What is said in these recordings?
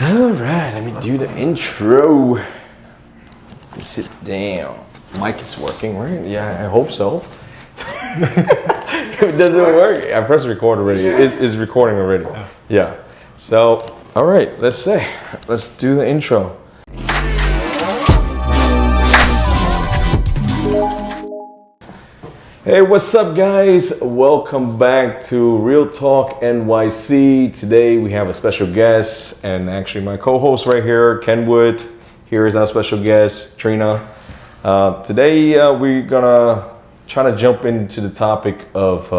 All right, let me do the intro. Sit down. Mic is working, right? Yeah, I hope so. If it doesn't work, I pressed record already. It's recording already. Yeah. So, all right, let's do the intro. Hey, what's up, guys? Welcome back to Real Talk NYC. Today we have a special guest, and actually my co-host right here, Kenwood. Here is our special guest, Trina. Today we're gonna try to jump into the topic of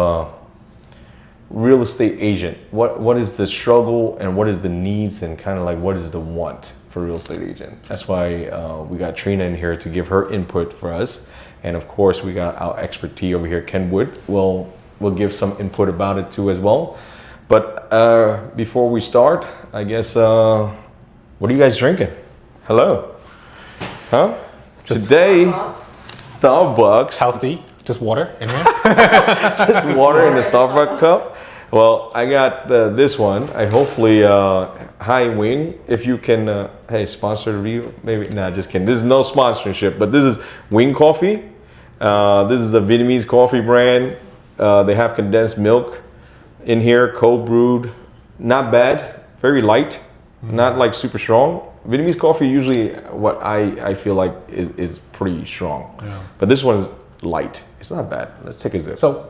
real estate agent. What is the struggle and what is the needs and kind of like what is the want for real estate agent? That's why we got Trina in here to give her input for us. And of course, we got our expertise over here, Kenwood. We'll give some input about it too as well. But before we start, I guess, what are you guys drinking? Hello? Huh? Just Today, Starbucks. Healthy, just water in here. Just water in a Starbucks cup. Well, I got this one. I hopefully, hi Wing, if you can, hey, sponsor the reel, maybe, nah, just kidding. This is no sponsorship, but this is Wing Coffee. This is a Vietnamese coffee brand. They have condensed milk in here, cold brewed, not bad, very light, not like super strong. Vietnamese coffee usually what I feel like is pretty strong, but this one is light. It's not bad. Let's take a sip. So,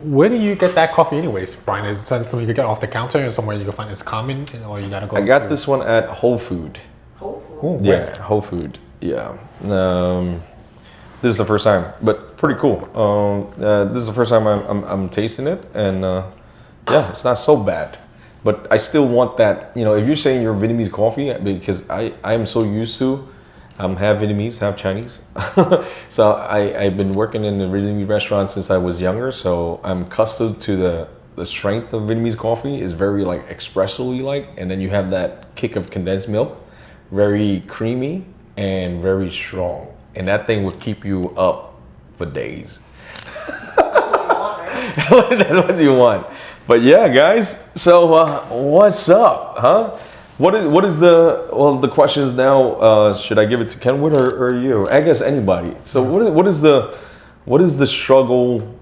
where do you get that coffee anyways, Brian? Is that something you get off the counter or somewhere you can find it's common, or you gotta go? I got this one at Whole Food. Whole Food? Ooh, Yeah, where? Whole Food. Yeah. This is the first time, but pretty cool. This is the first time I'm tasting it, and yeah, it's not so bad. But I still want that. You know, if you're saying you're Vietnamese coffee, because I am so used to, half Vietnamese, half Chinese. So I've been working in the Vietnamese restaurant since I was younger, so I'm accustomed to the strength of Vietnamese coffee. Is very like espresso-y like, and then you have that kick of condensed milk, very creamy and very strong. And that thing would keep you up for days. That's what you want, right? That's what you want. But yeah, guys. So what's up, huh? What is the question is now? Should I give it to Kenwood or you? I guess anybody. So what is the struggle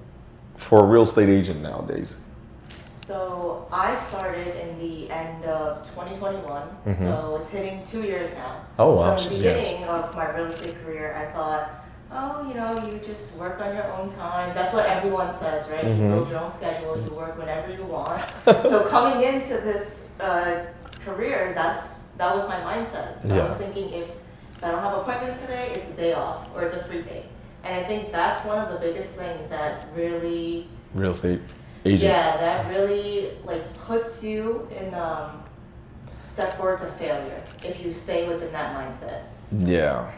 for a real estate agent nowadays? So I started in the end of 2021, so it's hitting 2 years now. Oh wow! So in the beginning of my real estate career, I thought, oh, you just work on your own time. That's what everyone says, right? You build your own schedule, you work whenever you want. So coming into this career, that was my mindset. So I was thinking, if I don't have appointments today, it's a day off or it's a free day. And I think that's one of the biggest things that really Real estate agent. Yeah, that really like puts you in step forward to failure if you stay within that mindset. Yeah.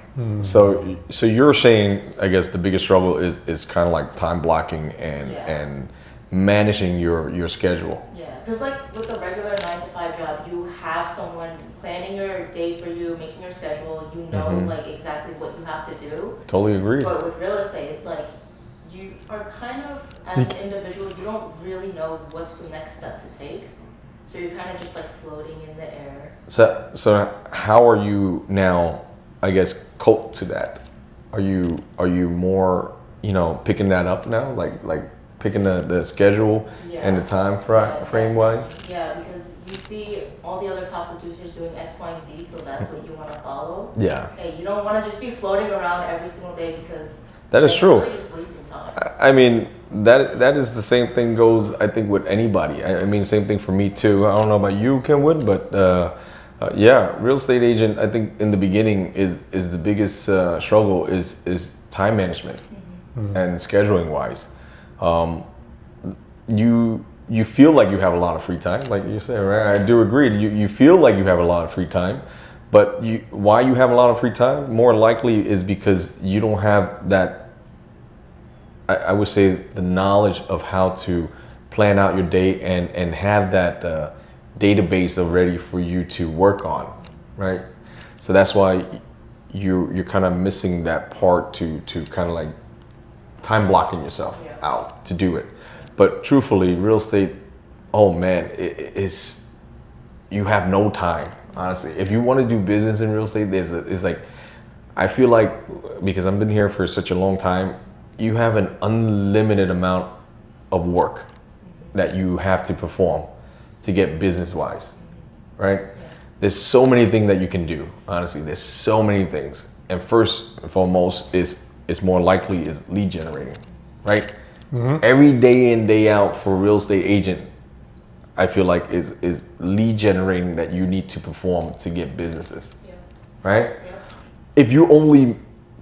So you're saying, I guess the biggest struggle is kind of like time blocking and managing your schedule. Yeah, because like with a regular 9-to-5 job, you have someone planning your day for you, making your schedule. You know like exactly what you have to do. Totally agree. But with real estate, it's like you are kind of, as an individual, you don't really know what's the next step to take. So you're kind of just like floating in the air. So how are you now, I guess, cope to that? Are you more, picking that up now? Like picking the schedule and the time frame wise? Yeah, because you see all the other top producers doing X, Y, and Z, so that's what you want to follow. Yeah. Hey, you don't want to just be floating around every single day because that is true. You're really just wasting time. I mean, that is the same thing goes, I think, with anybody. I mean, same thing for me too. I don't know about you, Kenwood, but yeah, real estate agent, I think in the beginning is the biggest struggle is time management and scheduling wise. You feel like you have a lot of free time, like you said, right? I do agree. You feel like you have a lot of free time, but why you have a lot of free time? More likely is because you don't have that, I would say, the knowledge of how to plan out your day and have that database already for you to work on, right? So that's why you're kind of missing that part to kind of like time blocking yourself out to do it. But truthfully, real estate, oh man, you have no time. Honestly, if you want to do business in real estate, it's like, I feel like, because I've been here for such a long time, you have an unlimited amount of work that you have to perform to get business wise, right? There's so many things that you can do. Honestly, there's so many things. And first and foremost is more likely is lead generating, right? Every day in, day out for a real estate agent, I feel like is lead generating that you need to perform to get businesses, right? If you only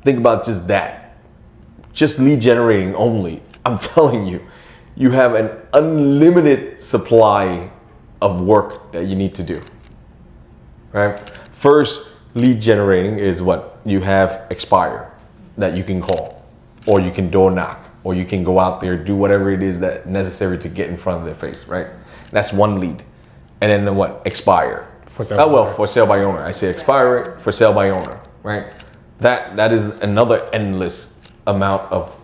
think about just that, just lead generating only, I'm telling you, you have an unlimited supply of work that you need to do, right? First, lead generating is what you have expire that you can call, or you can door knock, or you can go out there, do whatever it is that necessary to get in front of their face, right? That's one lead. And then what? Expire. For sale For sale by owner. I say expire, for sale by owner, right? That is another endless amount of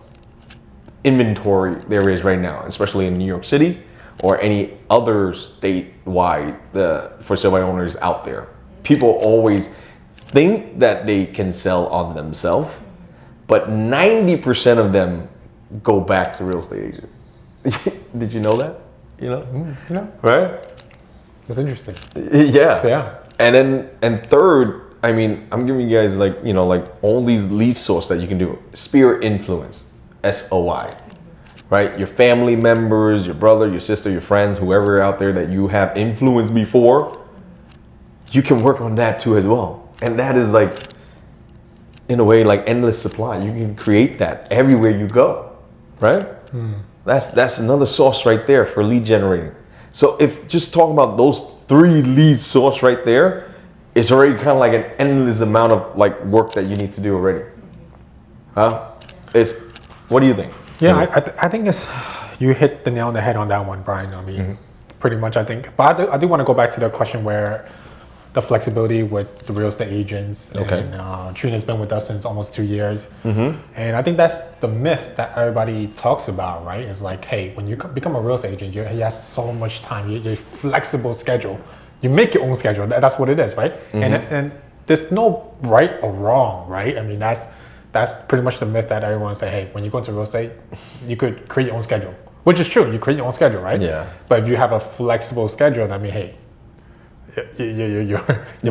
inventory there is right now, especially in New York City or any other statewide for sale by owners out there. People always think that they can sell on themselves, but 90% of them go back to real estate agent. Did you know that? You know? Yeah. Right? It's interesting. Yeah. Yeah. And third, I mean, I'm giving you guys like, you know, like all these lead source that you can do. Sphere influence, SOI, right? Your family members, your brother, your sister, your friends, whoever out there that you have influenced before, you can work on that too as well. And that is like, in a way, like endless supply. You can create that everywhere you go, right? That's another source right there for lead generating. So if just talking about those 3 lead source right there, it's already kind of like an endless amount of like work that you need to do already. Huh? What do you think? Yeah, I think you hit the nail on the head on that one, Brian. I mean, pretty much, I think. But I do want to go back to the question where the flexibility with the real estate agents. Okay. And Trina's been with us since almost 2 years. And I think that's the myth that everybody talks about, right? It's like, hey, when you become a real estate agent, you have so much time. You're flexible schedule. You make your own schedule. That's what it is, right? And there's no right or wrong, right? I mean, that's pretty much the myth that everyone say, hey, when you go into real estate, you could create your own schedule, which is true. You create your own schedule, right? Yeah. But if you have a flexible schedule, I mean, hey, your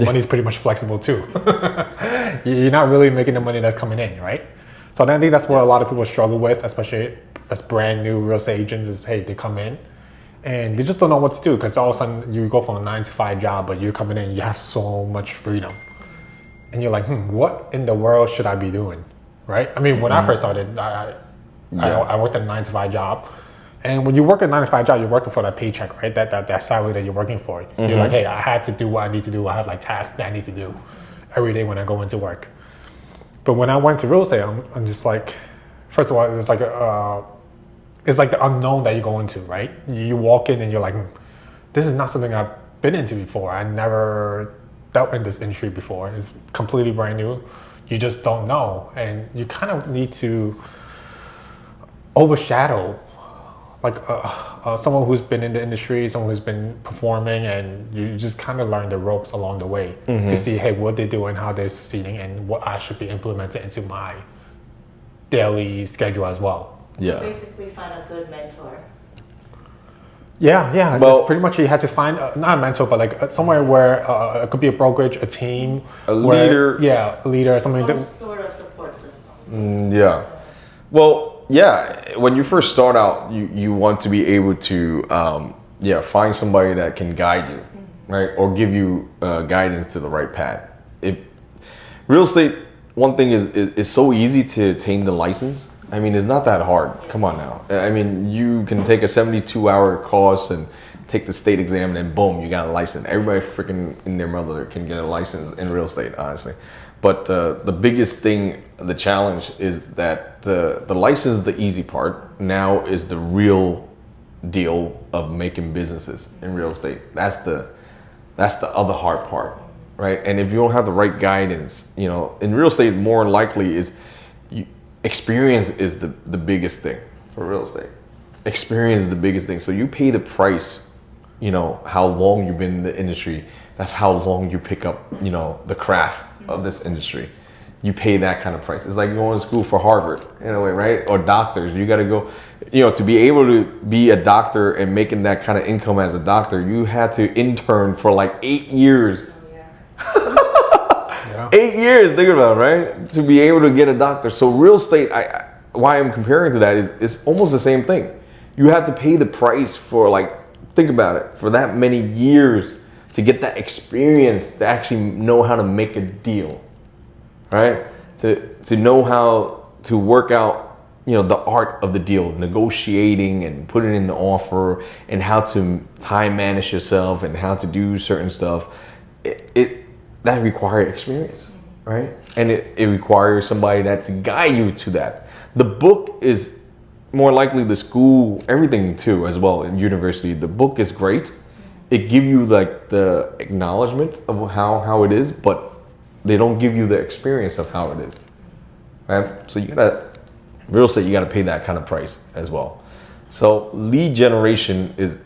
money's pretty much flexible too. You're not really making the money that's coming in, right? So I think that's what a lot of people struggle with, especially as brand new real estate agents, is hey, they come in and they just don't know what to do, because all of a sudden you go from a 9-to-5 job, but you're coming in, you have so much freedom. And you're like, what in the world should I be doing, right? I mean, when I first started, I worked at a 9-to-5 job. And when you work a 9-to-5 job, you're working for that paycheck, right? That salary that you're working for. You're like, hey, I had to do what I need to do. I have like tasks that I need to do every day when I go into work. But when I went to real estate, I'm just like, first of all, it's like the unknown that you go into, right? You walk in and you're like, this is not something I've been into before. I never dealt in this industry before. It's completely brand new. You just don't know, and you kind of need to overshadow like someone who's been in the industry, someone who's been performing, and you just kind of learn the ropes along the way to see, hey, what they're doing, how they're succeeding, and what I should be implementing into my daily schedule as well. Yeah. Basically find a good mentor. Yeah. Well, pretty much you had to find, not a mentor, but like somewhere where it could be a brokerage, a team. Leader. Yeah, a leader, something. Some sort of support system. Yeah. Well, yeah, when you first start out, you want to be able to, find somebody that can guide you, right? Or give you guidance to the right path. Real estate, one thing is so easy to attain the license. I mean, it's not that hard. Come on now. I mean, you can take a 72-hour course and take the state exam, and then boom, you got a license. Everybody freaking in their mother can get a license in real estate, honestly. But the biggest thing, the challenge is that the license is the easy part. Now is the real deal of making businesses in real estate. That's the other hard part, right? And if you don't have the right guidance, you know, in real estate, more likely is experience is the biggest thing for real estate. Experience is the biggest thing. So you pay the price how long you've been in the industry. That's how long you pick up, the craft of this industry. You pay that kind of price. It's like going to school for Harvard in a way, right? Or doctors. You got to go, to be able to be a doctor and making that kind of income as a doctor, you had to intern for like 8 years. Yeah. 8 years, think about it, right? To be able to get a doctor. So real estate, why I'm comparing to that is it's almost the same thing. You have to pay the price for think about it, for that many years to get that experience to actually know how to make a deal. Right? To know how to work out, the art of the deal, negotiating and putting in the offer, and how to time manage yourself and how to do certain stuff. That requires experience, right? And it requires somebody to guide you to that. The book is more likely the school, everything too, as well, in university. The book is great. It gives you the acknowledgement of how it is, but they don't give you the experience of how it is, right? So real estate, you gotta pay that kind of price as well. So lead generation is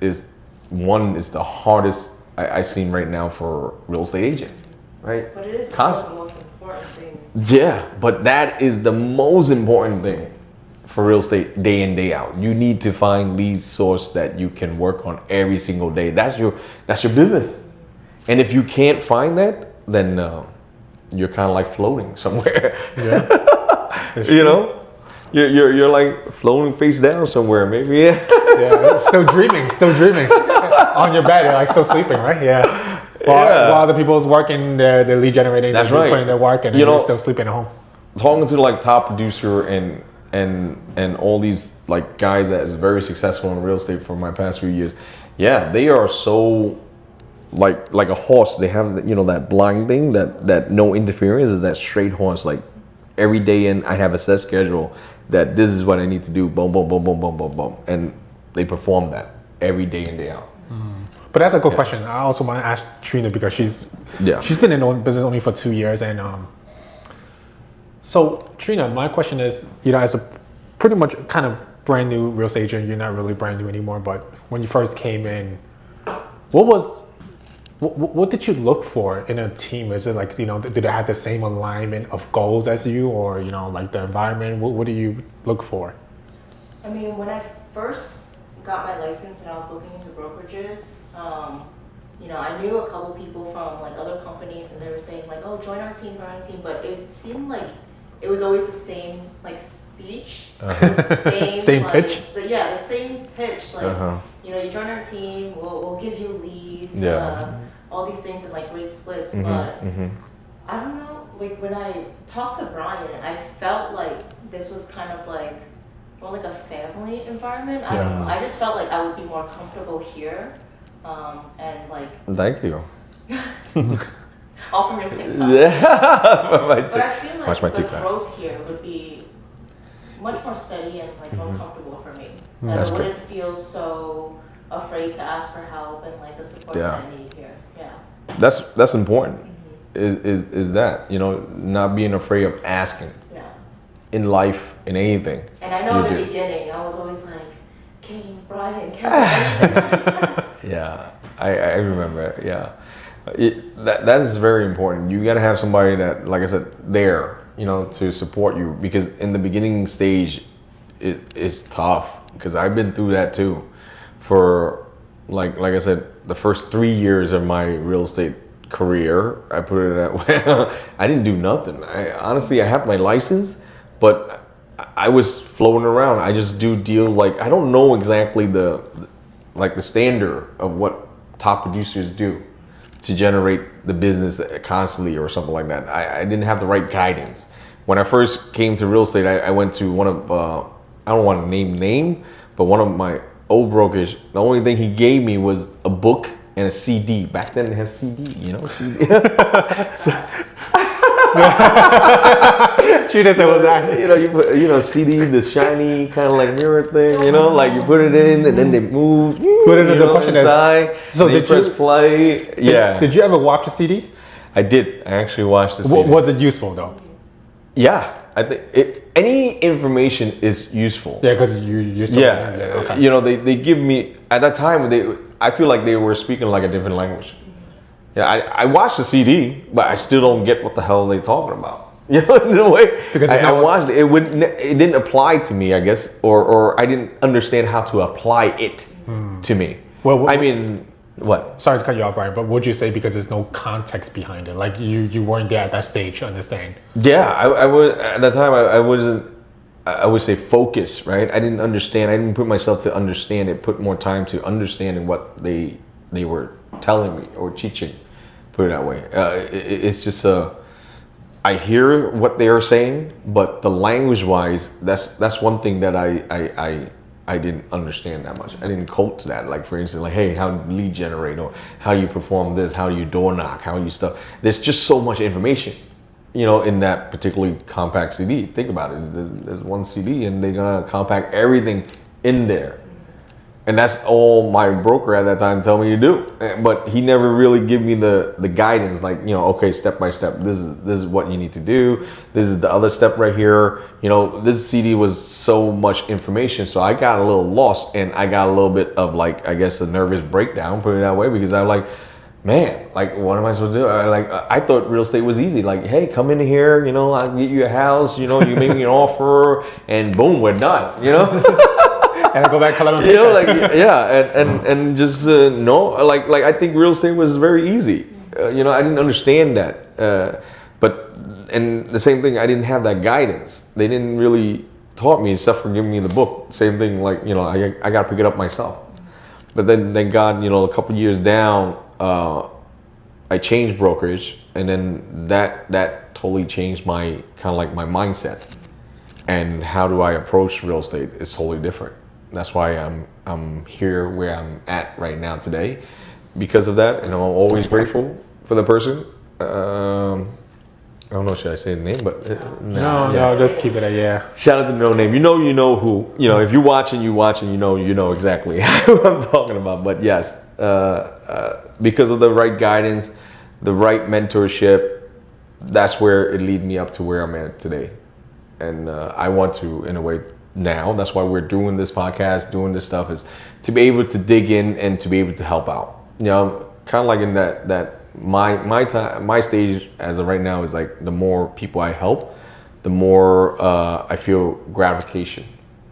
the hardest I've seen right now for real estate agent, right? But it is one of the most important things. Yeah, but that is the most important thing for real estate day in, day out. You need to find lead source that you can work on every single day. That's your business. And if you can't find that, then you're kind of like floating somewhere. Yeah. You're like floating face down somewhere, maybe. Yeah, still dreaming on your bed, like still sleeping, right? Yeah. While other people's working, they're lead generating, that's they're right. putting their work, and you're still sleeping at home. Talking to top producer and all these guys that is very successful in real estate for my past few years, they are so like a horse. They have that blind thing that no interference is that straight horse. Every day I have a set schedule that this is what I need to do. Boom, boom, boom, boom, boom, boom, boom, and they perform that every day in, day out. But that's a good question. I also want to ask Trina because she's been in business only for 2 years, and so Trina, my question is, as a pretty much kind of brand new real estate agent, you're not really brand new anymore, but when you first came in, what did you look for in a team? Is it did they have the same alignment of goals as you, or the environment? What do you look for? I mean, when I first got my license and I was looking into brokerages, I knew a couple people from other companies, and they were saying oh, join our team, but it seemed like it was always the same speech, the same pitch. The same pitch. You join our team, we'll give you leads, all these things, and great splits. But I don't know, when I talked to Brian, I felt like this was kind of more like a family environment. I don't know. I just felt like I would be more comfortable here, and Thank you. all from your TikTok. Yeah. But I feel like the TikTok. growth here would be much more steady and more comfortable for me. That's I wouldn't feel so afraid to ask for help and the support that I need here. Yeah. That's important. Is that not being afraid of asking. Yeah. In life, in anything. And I know in the beginning I was always Brian, Yeah, I remember. Yeah, that is very important. You gotta have somebody that, like I said, there, to support you, because in the beginning stage, it's tough. Because I've been through that too. For like I said, the first 3 years of my real estate career, I put it that way. I didn't do nothing. I have my license, but I was floating around. I just do deals I don't know exactly the standard of what top producers do to generate the business constantly or something like that. I didn't have the right guidance. When I first came to real estate, I went to one of, I don't want to name, but one of my old brokers, the only thing he gave me was a book and a CD. Back then they have CD, CD. She didn't say what that. You put, CD, the shiny kind of mirror thing, you put it in and then they move. Put it in the question inside. So they press play. Yeah. Did you ever watch a CD? I did. I actually watched the CD. Was it useful though? Yeah, I think any information is useful. Yeah, because you're still Yeah, okay. you know, they give me at that time. I feel like they were speaking like a different language. Yeah, I watched the CD, but I still don't get what the hell they talking about. You know, in a way, Because I watched it. It didn't apply to me, I guess, or I didn't understand how to apply it to me. Well, I mean, what? Sorry to cut you off, Brian, but would you say because there's no context behind it, like you weren't there at that stage to understand? Yeah, I would at that time. I wasn't. I would say focus, right? I didn't understand. I didn't put myself to understand it. Put more time to understanding what they were telling me or teaching. Put it that way. It's just I hear what they are saying, but the language-wise, that's one thing that I didn't understand that much. I didn't cope to that. Like for instance, like hey, how do you lead generate, or how do you perform this? How do you door knock? How do you stuff? There's just so much information, you know, in that particularly compact CD. Think about it. There's one CD, and they're gonna compact everything in there. And that's all my broker at that time told me to do. But he never really gave me the guidance, like, you know, okay, step by step, this is what you need to do. This is the other step right here. You know, this CD was so much information. So I got a little lost, and I got a little bit of like, I guess, a nervous breakdown, put it that way, because I'm like, man, like, what am I supposed to do? I thought real estate was easy. Like, hey, come in here, you know, I'll get you a house, you know, you make me an offer, and boom, we're done, you know? And I go back collect my you know, like paycheck. yeah, and just no, like I think real estate was very easy. You know, I didn't understand that, but and the same thing, I didn't have that guidance. They didn't really taught me except for giving me the book. Same thing, like you know, I got to pick it up myself. But then thank God, you know, a couple years down, I changed brokerage, and then that totally changed my kind of like my mindset, and how do I approach real estate is totally different. That's why I'm here where I'm at right now today, because of that, and I'm always grateful for the person. I don't know, should I say the name? But No, just keep it at yeah. Shout out to no name. You know who. You know, if you're watching, you know exactly who I'm talking about. But yes, because of the right guidance, the right mentorship, that's where it lead me up to where I'm at today. And I want to, in a way, now. That's why we're doing this podcast, doing this stuff, is to be able to dig in and to be able to help out. You know, kind of like in that my time, my stage as of right now is like the more people I help, the more I feel gratification.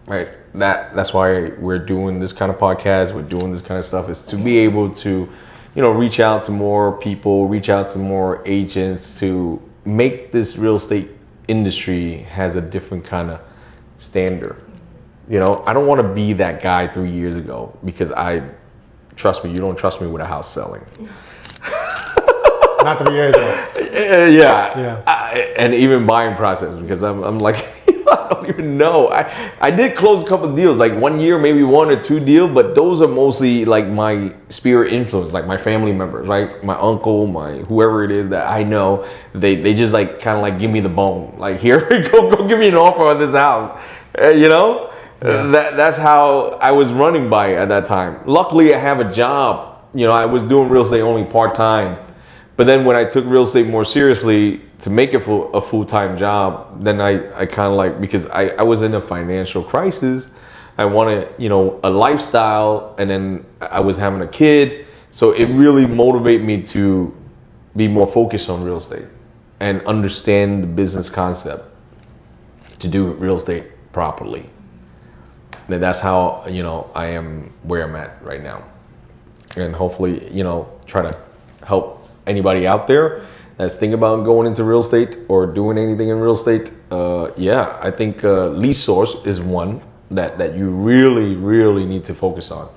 Right. That's why we're doing this kind of podcast. We're doing this kind of stuff, is to be able to, you know, reach out to more people, reach out to more agents, to make this real estate industry has a different kind of standard. You know, I don't want to be that guy 3 years ago, because trust me, you don't trust me with a house selling. Not 3 years ago. Yeah. And even buying process, because I'm like, I don't even know. I did close a couple of deals, like 1 year, maybe 1 or 2 deals, but those are mostly like my spirit influence, like my family members, right? My uncle, my whoever it is that I know, they just like kind of like give me the bone. Like, here, go give me an offer on this house, you know? Yeah. That's how I was running by at that time. Luckily, I have a job. You know, I was doing real estate only part-time. But then when I took real estate more seriously to make it a full-time job, then I kind of like, because I was in a financial crisis. I wanted, you know, a lifestyle, and then I was having a kid. So it really motivated me to be more focused on real estate and understand the business concept to do real estate properly. And that's how, you know, I am where I'm at right now. And hopefully, you know, try to help anybody out there that's thinking about going into real estate or doing anything in real estate. Yeah, I think lead source is one that you really need to focus on.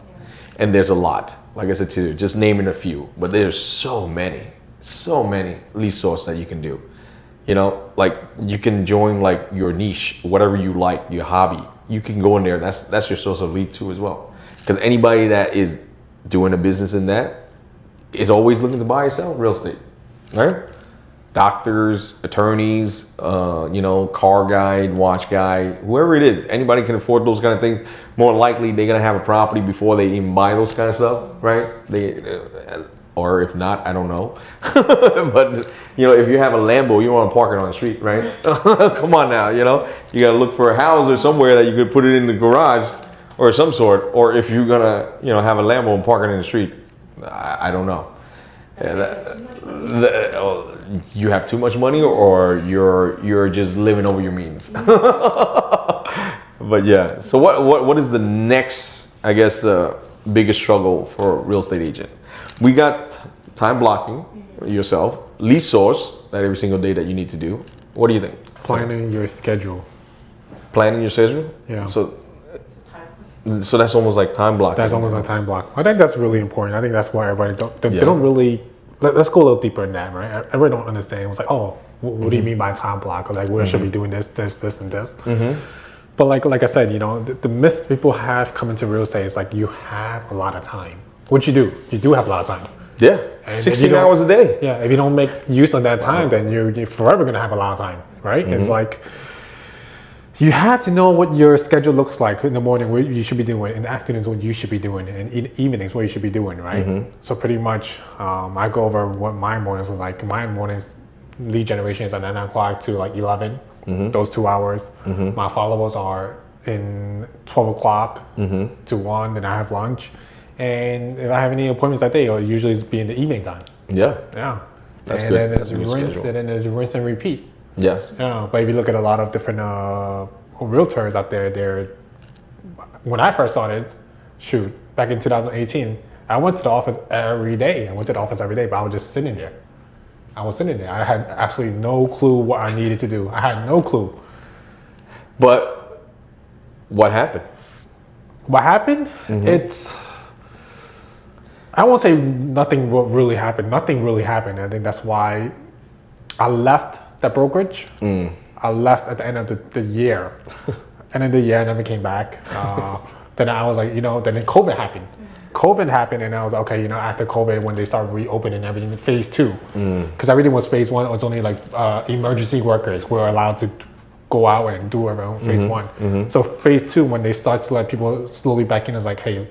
And there's a lot, like I said to you, just naming a few, but there's so many lead source that you can do. You know, like you can join like your niche, whatever you like, your hobby. You can go in there. That's your source of lead too as well. Because anybody that is doing a business in that is always looking to buy or sell real estate, right? Doctors, attorneys, you know, car guy, watch guy, whoever it is, anybody can afford those kind of things. More likely, they're gonna have a property before they even buy those kind of stuff, right? or if not, I don't know. But you know, if you have a Lambo, you want to park it on the street, right? Come on now, you know, you got to look for a house or somewhere that you could put it in the garage or some sort. Or if you're gonna, you know, have a Lambo and park it in the street, I don't know. You have too much money, or you're just living over your means. But yeah, so what is the next, I guess, biggest struggle for a real estate agent? We got time blocking yourself, lead source that every single day that you need to do. What do you think? Planning your schedule. Planning your schedule? Yeah. So that's almost like time blocking. That's almost like time block. I think that's really important. I think that's why everybody they Yeah. don't really. Let's go a little deeper in that, right? Everybody don't understand. It's like, oh, what do you mean by time block? Or like, where should we be doing this, and this? But like I said, you know, the myth people have coming to real estate is like, you have a lot of time. What you do have a lot of time. Yeah, And 16 hours a day. Yeah, if you don't make use of that time, then you're forever gonna have a lot of time, right? It's like, you have to know what your schedule looks like in the morning, what you should be doing, in the afternoons, what you should be doing, and in evenings, what you should be doing, right? So pretty much, I go over what my mornings are like. My mornings, lead generation is at 9 o'clock to like 11, those 2 hours. My followers are in 12 o'clock to 1, then I have lunch. And if I have any appointments that day, it'll usually be in the evening time. Yeah. Yeah. That's and good. then That's there's a good rinse, schedule. and then there's rinse and repeat. Yes. Yeah, but if you look at a lot of different realtors out there, when I first started, back in 2018, I went to the office every day. But I was just sitting there. I had absolutely no clue what I needed to do. I had no clue. But what happened? What happened? I won't say nothing really happened. Nothing really happened. I think that's why I left that brokerage. I left at the end of the year. End of the year, I never came back. Then I was like, you know, then COVID happened. And I was like, okay, you know, after COVID, when they started reopening everything, phase 2, because everything was phase 1, it was only like emergency workers were allowed to go out and do around phase 1. So phase 2, when they start to let people slowly back in, is like, hey,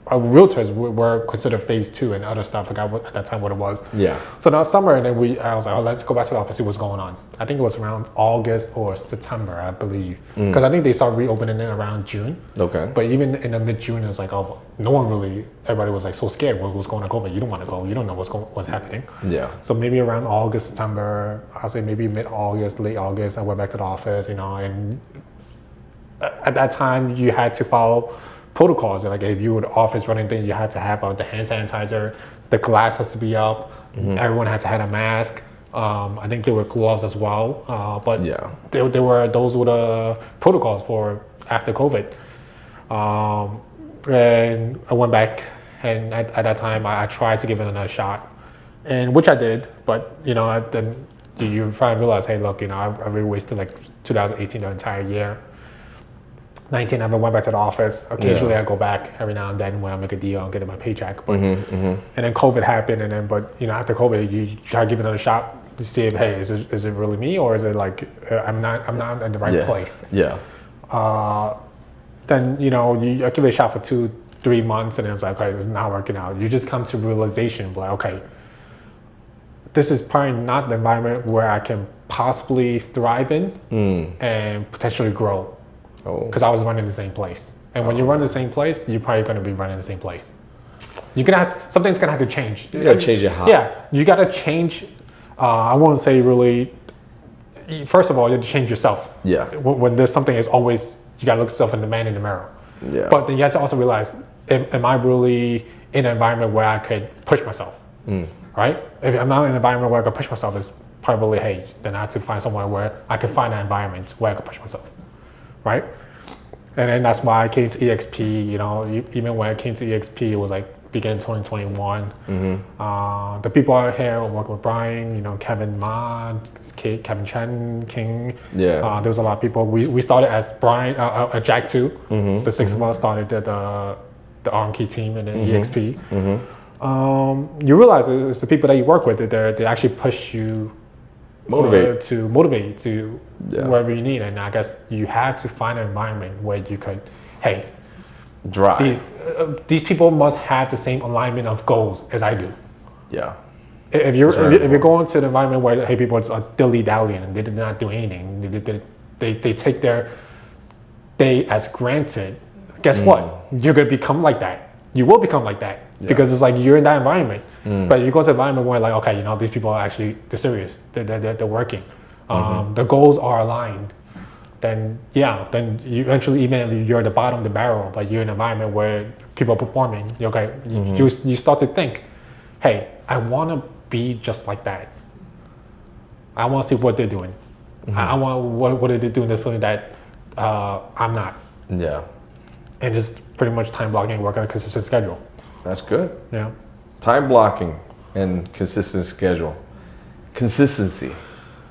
realtors were considered phase 2 and other stuff. I forgot at that time what it was. Yeah. So now summer, and then I was like, oh, let's go back to the office, see what's going on. I think it was around August or September, I believe, because I think they started reopening it around June. Okay. But even in the mid-June, it was like, oh, everybody was like so scared. What's going on COVID? You don't want to go. You don't know what's happening. Yeah. So maybe around August, September, I'll say maybe mid-August, late August, I went back to the office, you know, and at that time you had to follow protocols. Like if you were the office running thing, you had to have the hand sanitizer, the glass has to be up, everyone had to have a mask. I think there were gloves as well, but yeah, those were the protocols for after COVID. And I went back, and at that time I tried to give it another shot, and which I did, but you know, then you finally realize, hey, look, you know, I really wasted like 2018 the entire year. 19, I never went back to the office. Occasionally, I go back every now and then when I make a deal and get my paycheck. But and then COVID happened, but you know, after COVID, you try to give it another shot to see if, hey, is it really me, or is it like I'm not in the right place? Yeah. Then you know, I give it a shot for 2-3 months, and it's like, okay, this is not working out. You just come to realization, like, okay, this is probably not the environment where I can possibly thrive in and potentially grow. Because I was running the same place. And when you run the same place, you're probably going to be running the same place. Something's going to have to change. You got to change your how. Yeah, you got to change. I won't say really, first of all, you have to change yourself. Yeah. When there's something, it's always, you got to look yourself in the man in the mirror. Yeah. But then you have to also realize, am I really in an environment where I could push myself? Right? If I'm not in an environment where I can push myself, it's probably, hey, then I have to find somewhere where I can find an environment where I can push myself. Right? And then that's why I came to EXP, you know, even when I came to EXP, it was like beginning 2021. The people out here working with Brian, you know, Kevin Ma, Kevin Chen, King. Yeah. There was a lot of people. We started as Brian, Jack 2. The 6 of us started the Arm Key team and then EXP. You realize it's the people that you work with, they actually push you motivate you to wherever you need. And I guess you have to find an environment where you could, hey, Drive. These people must have the same alignment of goals as I do. Yeah. If you're going to the environment where hey people are dilly dallying and they did not do anything, they take their day as granted. Guess what? You're gonna become like that. You will become like that because it's like you're in that environment. But you go to an environment where like okay, these people are actually they're serious. They're working. The goals are aligned. Then you eventually even if you're at the bottom of the barrel, but you're in an environment where people are performing. You start to think, hey, I want to be just like that. I want to see what they're doing. I want what are they doing that's feeling that I'm not. Yeah. And just pretty much time blocking and work on a consistent schedule. That's good. Yeah. Time blocking and consistent schedule. Consistency.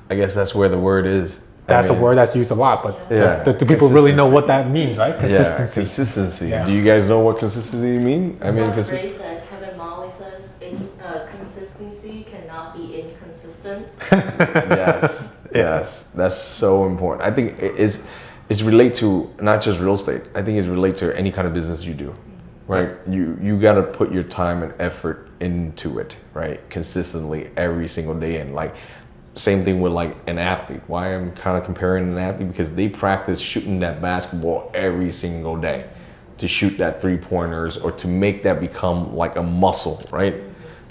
I guess that's where the word is. That's a word that's used a lot, but do people really know what that means, right? Consistency. Yeah, consistency. Yeah. Do you guys know what consistency mean? I mean, a phrase that Kevin Molly says, consistency cannot be inconsistent. Yes, that's so important. I think it's relate to not just real estate. I think it's relate to any kind of business you do, right? You got to put your time and effort into it, right? Consistently every single day, and like same thing with like an athlete. Why I'm kind of comparing an athlete because they practice shooting that basketball every single day to shoot that 3-pointers or to make that become like a muscle, right?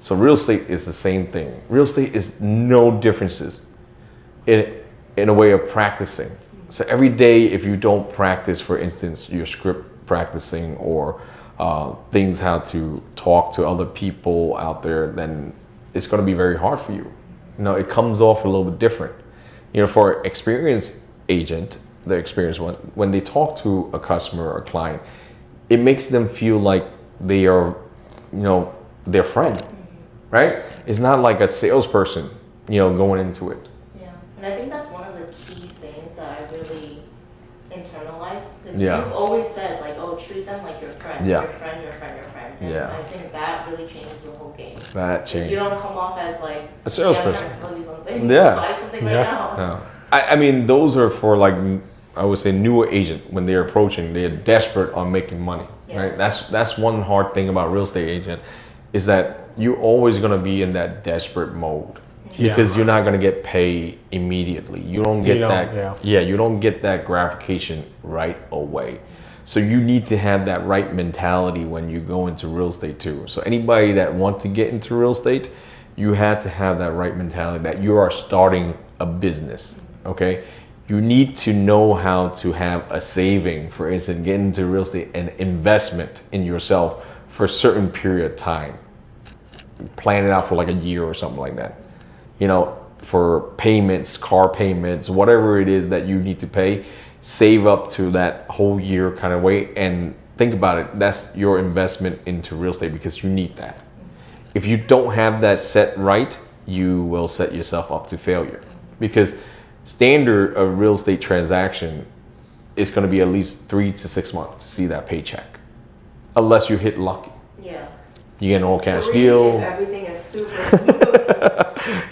So real estate is the same thing. Real estate is no differences in a way of practicing. So every day, if you don't practice, for instance, your script practicing or things how to talk to other people out there, then it's going to be very hard for you. It comes off a little bit different. For experienced agent, the experienced one, when they talk to a customer or a client, it makes them feel like they are, their friend, right? It's not like a salesperson, going into it. Yeah, and I think that's one of the key things that I really internalized. Because Yeah. you've always said like, oh, treat them like your friend, Yeah. your friend, your friend, your friend. And Yeah. I think that really changes the whole game. That changed. You don't come off as like A salesperson. I'm trying to sell you something. Yeah. Buy something right Yeah. now. No. I mean, those are for like, I would say newer agent when they're approaching, they're desperate on making money, Yeah. right? That's one hard thing about real estate agent is that you're always going to be in that desperate mode because you're not going to get paid immediately. You don't get you don't get that gratification right away. So you need to have that right mentality when you go into real estate too. So anybody that wants to get into real estate, you have to have that right mentality that you are starting a business, okay? You need to know how to have a saving, for instance, get into real estate and investment in yourself for a certain period of time. Plan it out for like a year or something like that. For payments, car payments, whatever it is that you need to pay, save up to that whole year kind of way and think about it. That's your investment into real estate because you need that. If you don't have that set right, you will set yourself up to failure because standard of real estate transaction is going to be at least 3 to 6 months to see that paycheck, unless you hit lucky. Yeah. You get an all cash 3 deal. if everything is super smooth.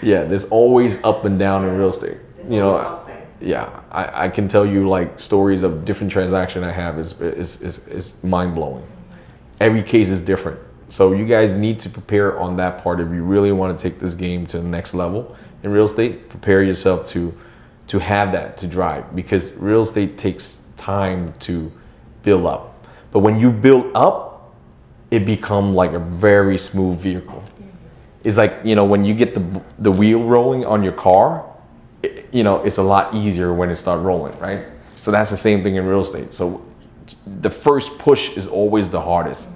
Yeah, there's always up and down in real estate. There's always something. Yeah, I can tell you like stories of different transactions I have is mind blowing. Every case is different. So you guys need to prepare on that part if you really want to take this game to the next level in real estate. Prepare yourself to have that to drive because real estate takes time to build up. But when you build up, it become like a very smooth vehicle. It's like, when you get the wheel rolling on your car, it's a lot easier when it starts rolling, right? So that's the same thing in real estate. So the first push is always the hardest.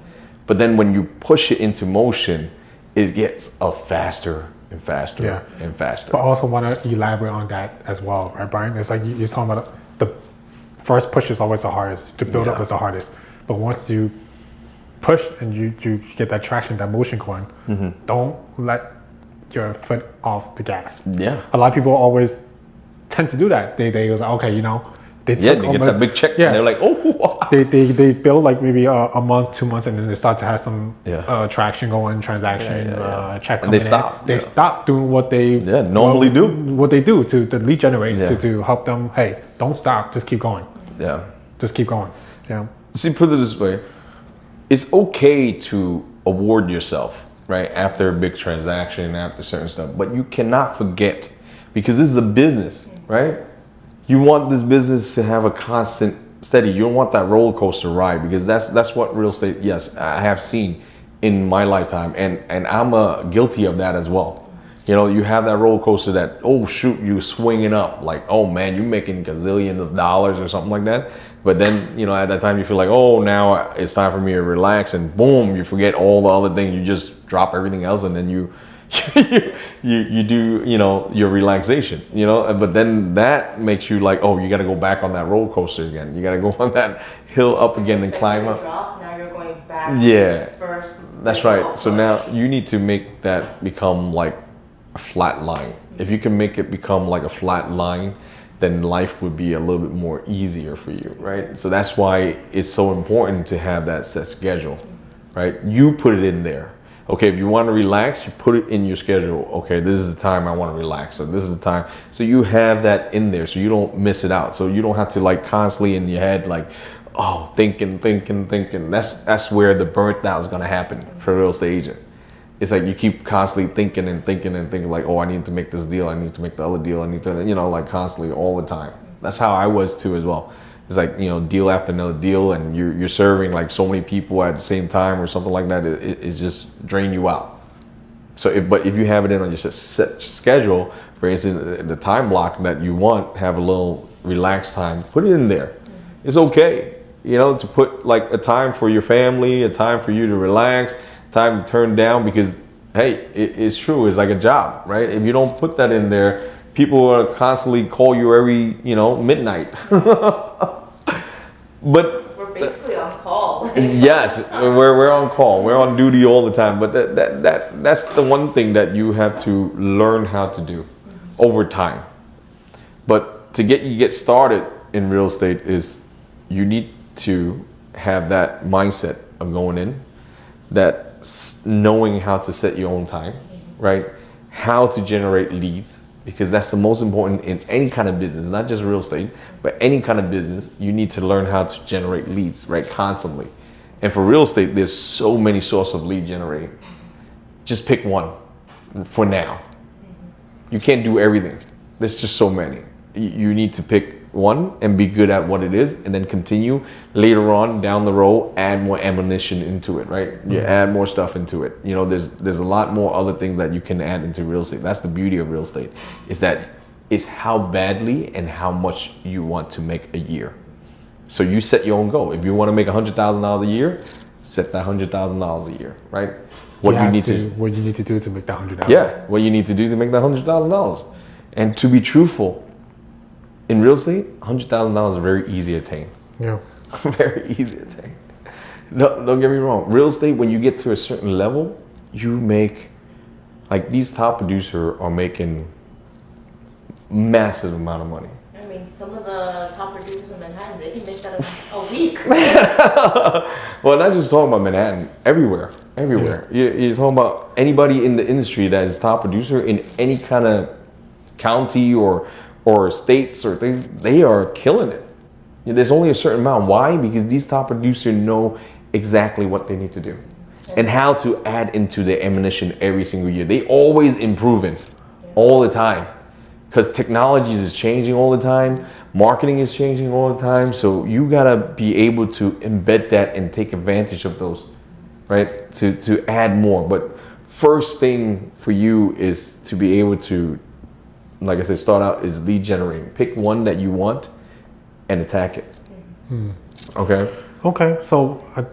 But then when you push it into motion, it gets faster and faster and faster. But I also want to elaborate on that as well, right, Brian? It's like you're talking about the first push is always the hardest. To build up is the hardest. But once you push and you get that traction, that motion going, don't let your foot off the gas. Yeah. A lot of people always tend to do that. They was like, okay, they get that big check and they're like, oh. They build like maybe a month, 2 months, and then they start to have some traction going, transactions, check coming in. They stop doing what they normally do. What they do to lead generate to help them. Hey, don't stop. Just keep going. Yeah. Just keep going. Yeah. See, put it this way. it's okay to award yourself, right, after a big transaction, after certain stuff, but you cannot forget, because this is a business, right? You want this business to have a constant steady. You don't want that roller coaster ride, because that's what real estate, yes, I have seen in my lifetime, and I'm guilty of that as well. You know, you have that roller coaster that, oh shoot, you swinging up like, oh man, you're making gazillions of dollars or something like that. But then, you know, at that time you feel like, oh, now it's time for me to relax, and boom, you forget all the other things. You just drop everything else, and then you you do, you know, your relaxation, you know. But then that makes you like, oh, you got to go back on that roller coaster again. You got to go on that hill up again and climb up. Drop, now you're going back. Yeah, to first. that's right. So now you need to make that become like a flat line. If you can make it become like a flat line, then life would be a little bit more easier for you, right? So that's why it's so important to have that set schedule, right? You put it in there. Okay, if you want to relax, you put it in your schedule. Okay, this is the time I want to relax. So this is the time. So you have that in there so you don't miss it out. So you don't have to like constantly in your head like, oh, thinking. That's where the burnt out is going to happen for a real estate agent. It's like you keep constantly thinking like, oh, I need to make this deal, I need to make the other deal, I need to, you know, like constantly all the time. That's how I was too as well. It's like, you know, deal after another deal, and you're serving like so many people at the same time or something like that. It just drain you out. So but if you have it in on your set schedule, for instance, the time block that you want, have a little relaxed time, put it in there. It's okay, you know, to put like a time for your family, a time for you to relax, time to turn down, because hey, it's true, it's like a job, right? If you don't put that in there, people will constantly call you every, you know, midnight. But we're basically on call. Yes, we're on call, we're on duty all the time. But that's the one thing that you have to learn how to do over time. But to get started in real estate is you need to have that mindset of going in, that knowing how to set your own time, right? How to generate leads, because that's the most important in any kind of business, not just real estate, but any kind of business. You need to learn how to generate leads, right? Constantly. And for real estate, there's so many sources of lead generating. Just pick one for now. You can't do everything. There's just so many. You need to pick one and be good at what it is, and then continue later on down the road, add more ammunition into it, right? You add more stuff into it. You know, there's a lot more other things that you can add into real estate. That's the beauty of real estate, is that it's how badly and how much you want to make a year. So you set your own goal. If you want to make $100,000 a year, set that $100,000 a year, right? What you need to do to make that $100,000. Yeah, what you need to do to make that $100,000. And to be truthful, in real estate, $100,000 is very easy to attain. Yeah. Very easy to attain. No, don't get me wrong. Real estate, when you get to a certain level, you make, like these top producers are making massive amount of money. I mean, some of the top producers in Manhattan, they can make that a week. Well, not just talking about Manhattan, everywhere. Yeah. You're talking about anybody in the industry that is top producer in any kind of county or states or things, they are killing it. There's only a certain amount. Why? Because these top producers know exactly what they need to do and how to add into their ammunition every single year. They always improving all the time, because technology is changing all the time. Marketing is changing all the time. So you gotta be able to embed that and take advantage of those, right? To add more. But first thing for you is to be able to, like I said, start out is lead generating. Pick one that you want and attack it. Okay. So I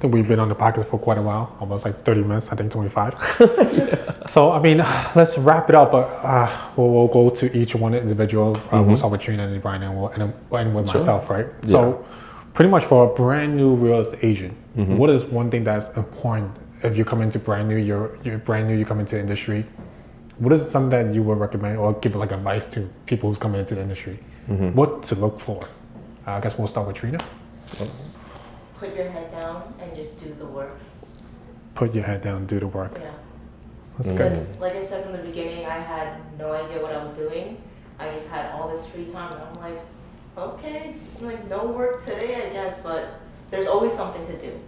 think we've been on the podcast for quite a while, almost like 30 minutes, I think 25. Yeah. So, I mean, let's wrap it up, but we'll go to each one individual. We'll start with Trina and Brian, and we'll end with myself, right? Yeah. So pretty much for a brand new real estate agent, what is one thing that's important if you come into brand new, you're brand new, you come into the industry? What is something that you would recommend or give like advice to people who's coming into the industry? What to look for? I guess we'll start with Trina. Put your head down and just do the work. Put your head down, do the work. Yeah. That's because, good. like I said from the beginning, I had no idea what I was doing. I just had all this free time, and I'm like, okay, like no work today, I guess, but there's always something to do.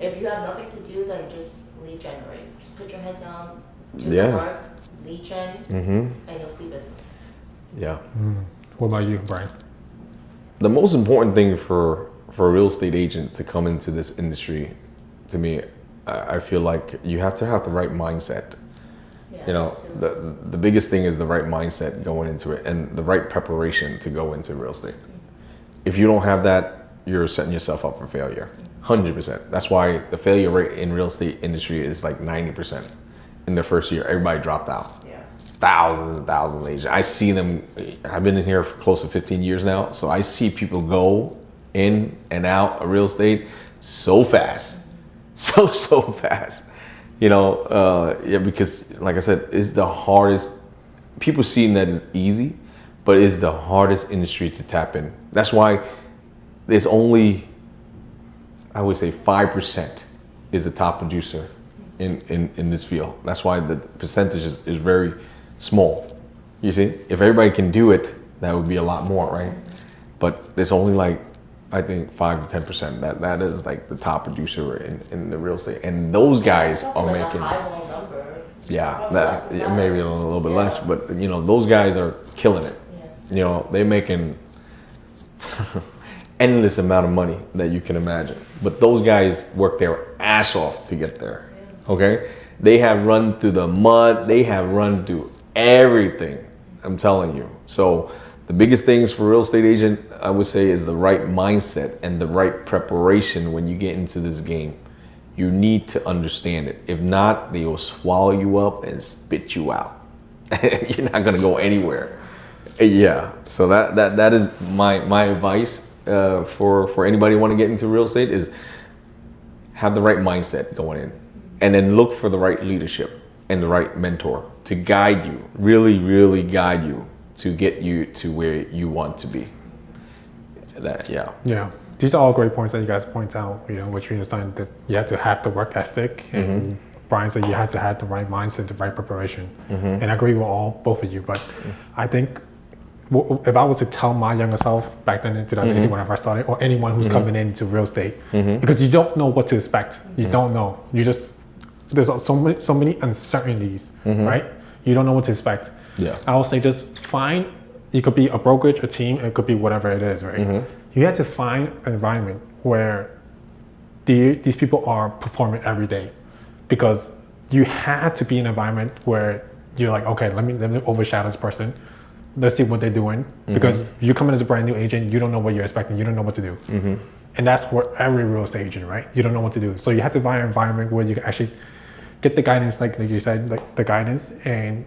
If you have nothing to do, then just lead generate. Just put your head down, do Yeah. the work, lead gen, and you'll see business. Yeah. What about you, Brian? The most important thing for a real estate agent to come into this industry, to me, I feel like you have to have the right mindset. Yeah, You know, the biggest thing is the right mindset going into it and the right preparation to go into real estate. If you don't have that, you're setting yourself up for failure. 100%. That's why the failure rate in real estate industry is like 90%. In the first year, everybody dropped out. Yeah. Thousands and thousands of agents. I see them. I've been in here for close to 15 years now, so I see people go in and out of real estate so fast, so fast. You know, yeah, because like I said, it's the hardest. People see that it's easy, but it's the hardest industry to tap in. That's why there's only, I would say, 5% is the top producer in this field. That's why the percentage is very small. You see, if everybody can do it, that would be a lot more, right? But there's only like, I think 5 to 10% that is like the top producer in the real estate, and those guys are Like making, a high number. yeah, Less than that. maybe a little bit less, but you know, those guys are killing it. Yeah. You know, they're making endless amount of money that you can imagine, but those guys work their ass off to get there. Okay, they have run through the mud, they have run through everything, I'm telling you. So the biggest things for a real estate agent, I would say, is the right mindset and the right preparation when you get into this game. You need to understand it. If not, they will swallow you up and spit you out. You're not gonna go anywhere. Yeah, so that is my advice for anybody who want to get into real estate, is have the right mindset going in, and then look for the right leadership and the right mentor to guide you, really guide you to get you to where you want to be. Yeah, these are all great points that you guys point out. You know, which you understand that you have to have the work ethic, and Brian said you had to have the right mindset, the right preparation, and I agree with both of you. But I think if I was to tell my younger self back then in 2018 when I first started, or anyone who's coming into real estate, because you don't know what to expect, you don't know. You just, there's so many uncertainties, right? You don't know what to expect. Yeah. I would say just find. It could be a brokerage, a team, it could be whatever it is, right? You have to find an environment where these people are performing every day, because you have to be in an environment where you're like, okay, let me overshadow this person. Let's see what they're doing, because you come in as a brand new agent, you don't know what you're expecting, you don't know what to do. And that's for every real estate agent, right? You don't know what to do. So you have to find an environment where you can actually get the guidance, like you said, like the guidance, and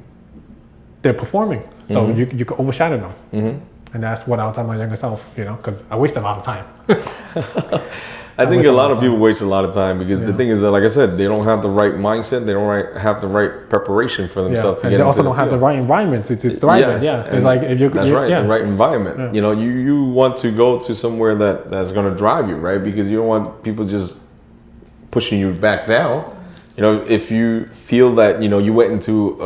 they're performing. So you can overshadow them. And that's what I'll tell my younger self, you know, because I waste a lot of time. I think a lot of people waste a lot of time because the thing is that, like I said, they don't have the right mindset. They don't have the right preparation for themselves to and get they also into don't have the right environment to thrive in. It's like if you that's right, the right environment. You know, you want to go to somewhere that's going to drive you, right? Because you don't want people just pushing you back down. You know, if you feel that, you know, you went into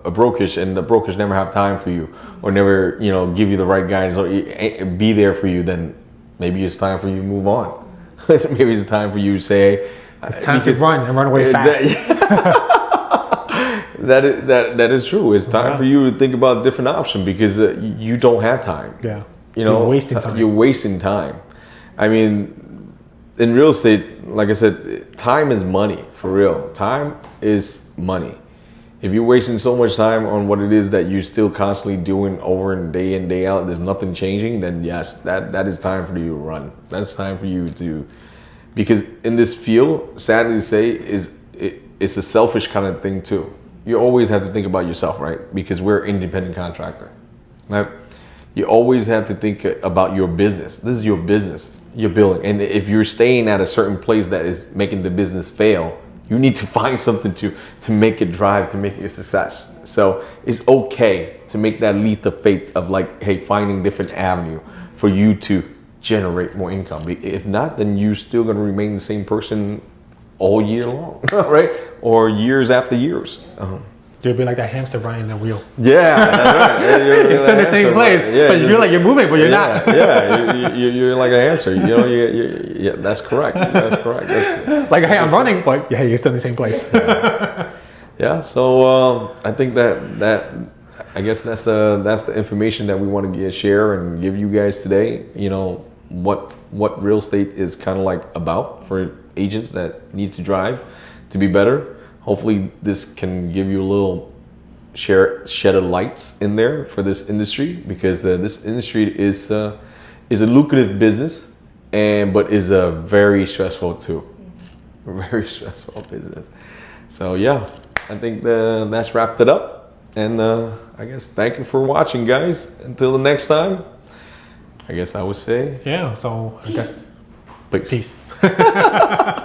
a brokerage and the brokerage never have time for you, or never, you know, give you the right guidance or be there for you, then maybe it's time for you to move on. Maybe it's time for you to say, it's time to run and run away fast. That is true. It's time for you to think about a different option, because you don't have time. Yeah. You know, you're wasting time. You're wasting time. I mean, in real estate, like I said, time is money, for real. Time is money. If you're wasting so much time on what it is that you're still constantly doing over and day in, day out, there's nothing changing, then yes, that is time for you to run. That's time for you to, because in this field, sadly to say, it's a selfish kind of thing too. You always have to think about yourself, right? Because we're an independent contractor, right? You always have to think about your business. This is your business, you're building. And if you're staying at a certain place that is making the business fail, you need to find something to make it drive, to make it a success. So it's okay to make that leap of faith of like, hey, finding different avenue for you to generate more income. If not, then you're still gonna remain the same person all year long, right? Or years after years. You'll be like that hamster running in the wheel. Yeah, that's right. You're still in the same place, but you feel like you're moving, but you're not. Yeah, you're like a hamster. You know, yeah, that's correct. That's correct. That's Like, hey, I'm running, but hey, you're still in the same place. yeah. So I think that I guess that's the information that we want to share and give you guys today. You know what real estate is kind of like about for agents that need to drive to be better. Hopefully this can give you a little shed of lights in there for this industry, because this industry is a lucrative business, but is a very stressful too. Very stressful business. So yeah, I think that's wrapped it up. And I guess thank you for watching, guys. Until the next time, I guess I would say Yeah, so I guess peace. peace.